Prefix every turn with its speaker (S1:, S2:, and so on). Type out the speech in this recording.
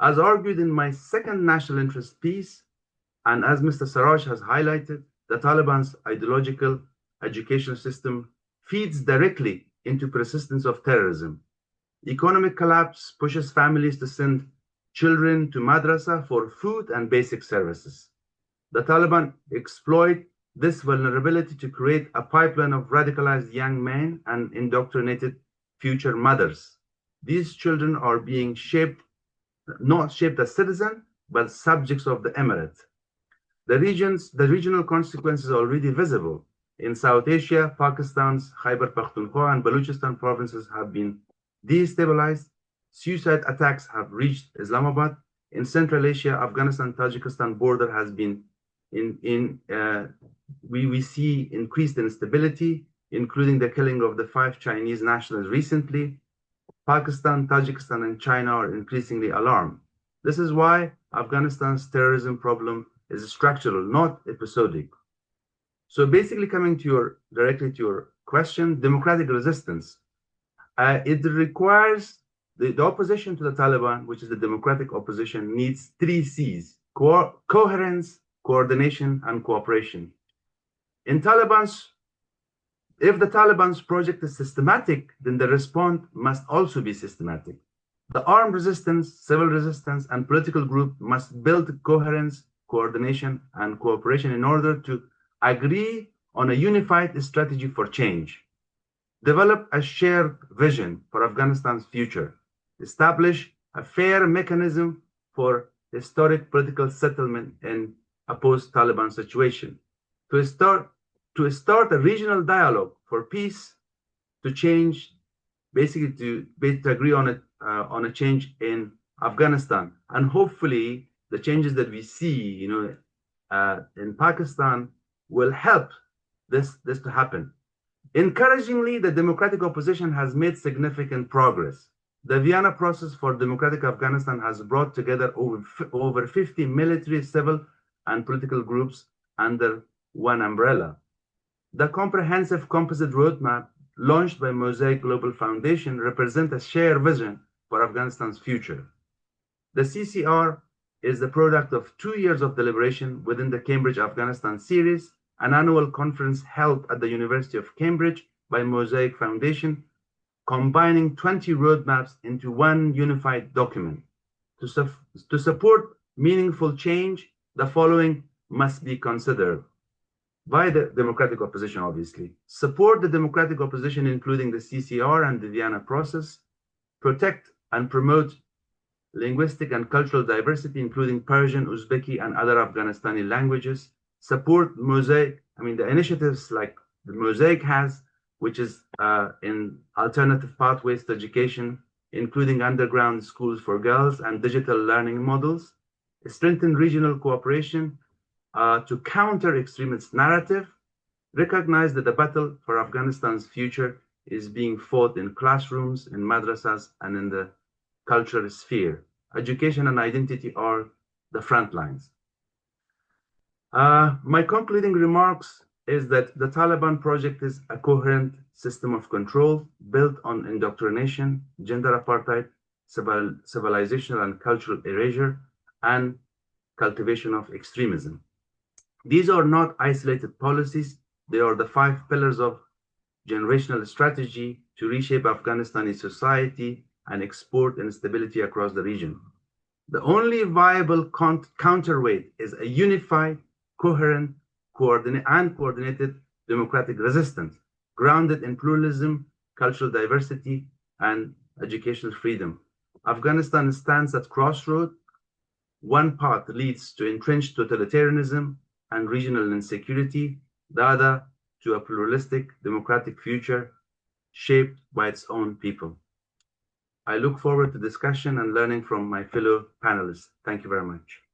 S1: As argued in my second national interest piece, and as Mr. Sarraj has highlighted, the Taliban's ideological educational system feeds directly into persistence of terrorism. Economic collapse pushes families to send children to madrasa for food and basic services. The Taliban exploit this vulnerability to create a pipeline of radicalized young men and indoctrinated future mothers. These children are being not shaped as citizens, but subjects of the emirate. The regional consequences are already visible. In South Asia, Pakistan's Khyber Pakhtunkhwa and Balochistan provinces have been destabilized. Suicide attacks have reached Islamabad. In Central Asia, Afghanistan-Tajikistan border has been we see increased instability, including the killing of the 5 Chinese nationals recently. Pakistan, Tajikistan, and China are increasingly alarmed. This is why Afghanistan's terrorism problem is structural, not episodic. So basically, coming to directly to your question, democratic resistance. It requires the opposition to the Taliban, which is the democratic opposition, needs 3 C's: coherence, coordination, and cooperation. If the Taliban's project is systematic, then the response must also be systematic. The armed resistance, civil resistance, and political group must build coherence, coordination, and cooperation in order to agree on a unified strategy for change, develop a shared vision for Afghanistan's future, establish a fair mechanism for historic political settlement in a post-Taliban situation, to start a regional dialogue for peace, to change, basically to agree on a change in Afghanistan, and hopefully the changes that we see, in Pakistan will help this to happen. Encouragingly, the democratic opposition has made significant progress. The Vienna process for democratic Afghanistan has brought together over 50 military, civil, and political groups under one umbrella. The comprehensive composite roadmap launched by Mosaic Global Foundation represents a shared vision for Afghanistan's future. The CCR is the product of 2 years of deliberation within the Cambridge Afghanistan series, an annual conference held at the University of Cambridge by Mosaic Foundation, combining 20 roadmaps into one unified document. To support meaningful change, the following must be considered by the democratic opposition, obviously. Support the democratic opposition, including the CCR and the Vienna process. Protect and promote linguistic and cultural diversity, including Persian, Uzbeki, and other Afghanistani languages. Support Mosaic, the initiatives like the Mosaic has, which is in alternative pathways to education, including underground schools for girls and digital learning models. Strengthen regional cooperation to counter extremist narrative. Recognize that the battle for Afghanistan's future is being fought in classrooms, in madrasas, and in the cultural sphere. Education and identity are the front lines. My concluding remarks is that the Taliban project is a coherent system of control built on indoctrination, gender apartheid, civilizational and cultural erasure, and cultivation of extremism. These are not isolated policies. They are the 5 pillars of generational strategy to reshape Afghanistani society and export instability across the region. The only viable counterweight is a unified, coherent, coordinated democratic resistance, grounded in pluralism, cultural diversity, and educational freedom. Afghanistan stands at crossroads. One path leads to entrenched totalitarianism and regional insecurity, the other to a pluralistic, democratic future shaped by its own people. I look forward to discussion and learning from my fellow panelists. Thank you very much.